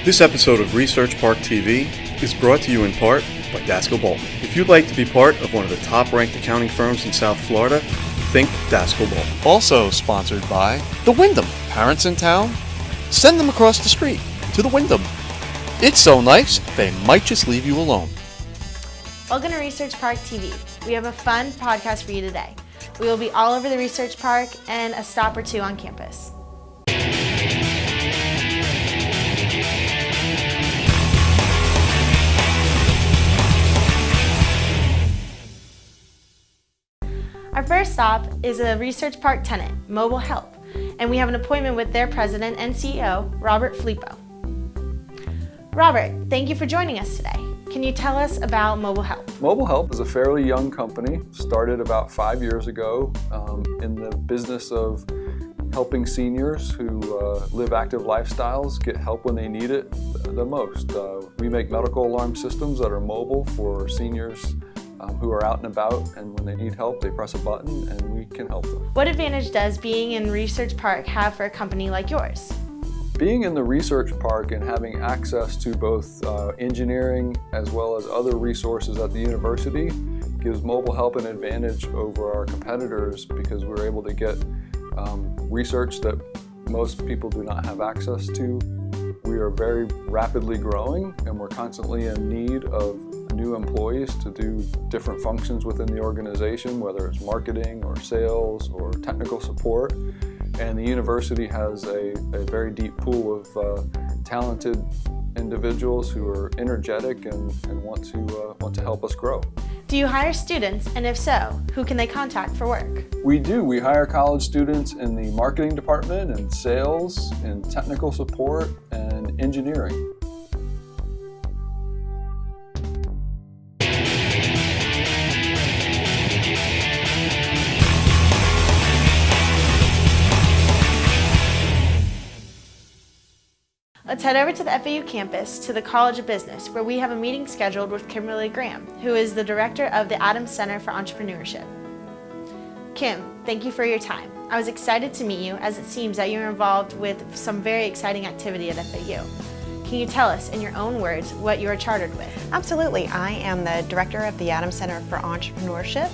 This episode of ResearchPark TV is brought to you in part by Daskell Bolton. If you'd like to be part of one of the top-ranked accounting firms in South Florida, think Daskell Bolton. Also sponsored by the Wyndham. Parents in town? Send them across the street to the Wyndham. It's so nice, they might just leave you alone. Welcome to ResearchPark TV. We have a fun podcast for you today. We will be all over the Research Park and a stop or two on campus. Our first stop is a Research Park tenant, Mobile Help, and we have an appointment with their president and CEO, Robert Filippo. Robert, thank you for joining us today. Can you tell us about Mobile Help? Mobile Help is a fairly young company, started about 5 years ago in the business of helping seniors who live active lifestyles get help when they need it the most. We make medical alarm systems that are mobile for seniors who are out and about, and when they need help, they press a button and we can help them. What advantage does being in Research Park have for a company like yours? Being in the Research Park and having access to both engineering as well as other resources at the university gives Mobile Help an advantage over our competitors because we're able to get research that most people do not have access to. We are very rapidly growing and we're constantly in need of new employees to do different functions within the organization, whether it's marketing or sales or technical support. And the university has a very deep pool of talented individuals who are energetic and want to help us grow. Do you hire students, and if so, who can they contact for work? We do. We hire college students in the marketing department and sales and technical support and engineering. Let's head over to the FAU campus to the College of Business, where we have a meeting scheduled with Kimberly Graham, who is the director of the Adams Center for Entrepreneurship. Kim, thank you for your time. I was excited to meet you, as it seems that you're involved with some very exciting activity at FAU. Can you tell us, in your own words, what you are chartered with? Absolutely. I am the director of the Adams Center for Entrepreneurship.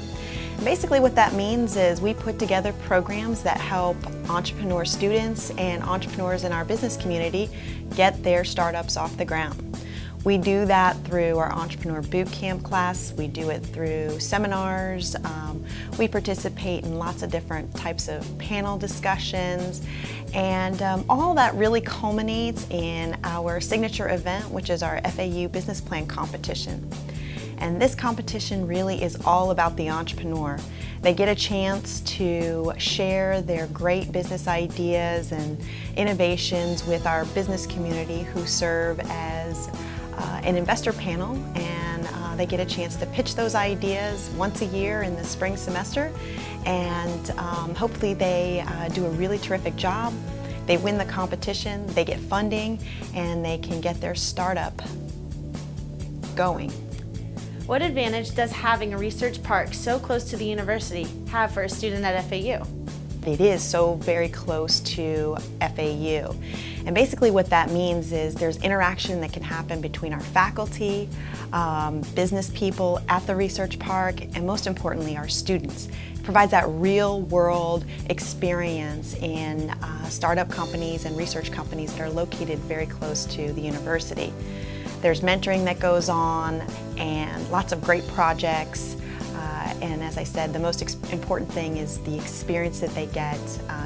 Basically what that means is we put together programs that help entrepreneur students and entrepreneurs in our business community get their startups off the ground. We do that through our Entrepreneur Bootcamp class. We do it through seminars. We participate in lots of different types of panel discussions. And all that really culminates in our signature event, which is our FAU Business Plan Competition. And this competition really is all about the entrepreneur. They get a chance to share their great business ideas and innovations with our business community who serve as an investor panel, and they get a chance to pitch those ideas once a year in the spring semester, and hopefully they do a really terrific job. They win the competition, they get funding, and they can get their startup going. What advantage does having a research park so close to the university have for a student at FAU? It is so very close to FAU. And basically what that means is there's interaction that can happen between our faculty, business people at the research park, and most importantly, our students. It provides that real world experience in startup companies and research companies that are located very close to the university. There's mentoring that goes on and lots of great projects. And as I said, the most important thing is the experience that they get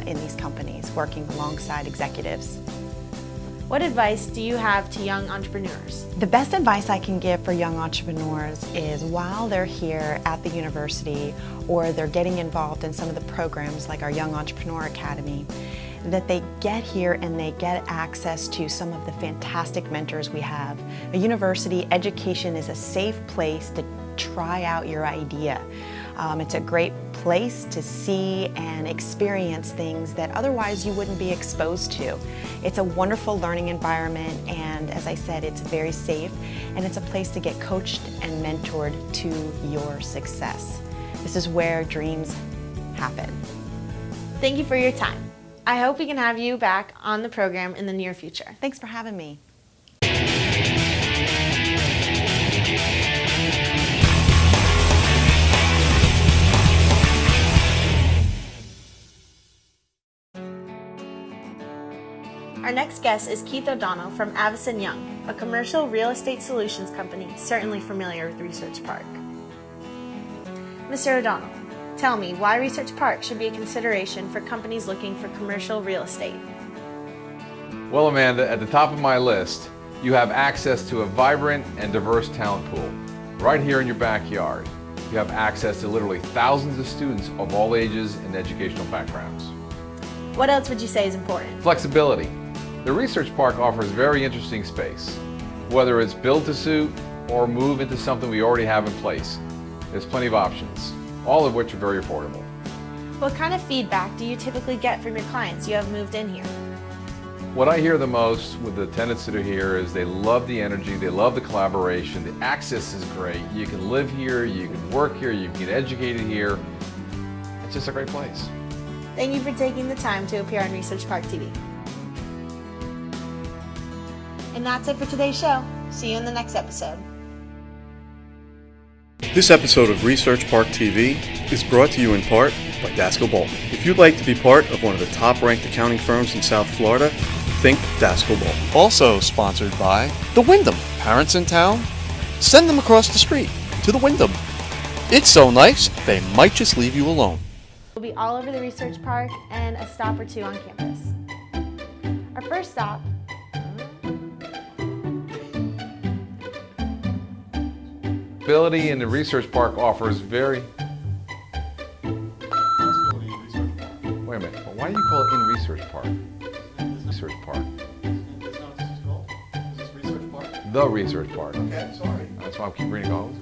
in these companies, working alongside executives. What advice do you have to young entrepreneurs? The best advice I can give for young entrepreneurs is while they're here at the university or they're getting involved in some of the programs like our Young Entrepreneur Academy, that they get here and they get access to some of the fantastic mentors we have. A university education is a safe place to try out your idea. It's a great place to see and experience things that otherwise you wouldn't be exposed to. It's a wonderful learning environment, and as I said, it's very safe, and it's a place to get coached and mentored to your success. This is where dreams happen. Thank you for your time. I hope we can have you back on the program in the near future. Thanks for having me. Our next guest is Keith O'Donnell from Avison Young, a commercial real estate solutions company certainly familiar with ResearchPark. Mr. O'Donnell, tell me why ResearchPark should be a consideration for companies looking for commercial real estate. Well, Amanda, at the top of my list, you have access to a vibrant and diverse talent pool right here in your backyard. You have access to literally thousands of students of all ages and educational backgrounds. What else would you say is important? Flexibility. The Research Park offers very interesting space. Whether it's build to suit or move into something we already have in place, there's plenty of options, all of which are very affordable. What kind of feedback do you typically get from your clients you have moved in here? What I hear the most with the tenants that are here is they love the energy, they love the collaboration, the access is great. You can live here, you can work here, you can get educated here. It's just a great place. Thank you for taking the time to appear on ResearchPark TV. And that's it for today's show. See you in the next episode. This episode of ResearchPark TV is brought to you in part by Daskell Bolton. If you'd like to be part of one of the top-ranked accounting firms in South Florida, think Daskell Bolton. Also sponsored by the Wyndham. Parents in town? Send them across the street to the Wyndham. It's so nice, they might just leave you alone. We'll be all over the Research Park and a stop or two on campus. Our first stop Ability in the Research Park offers very... Wait a minute, why do you call it in Research Park? Research Park. Is this Research Park? The Research Park. Okay, sorry. That's why I keep reading all.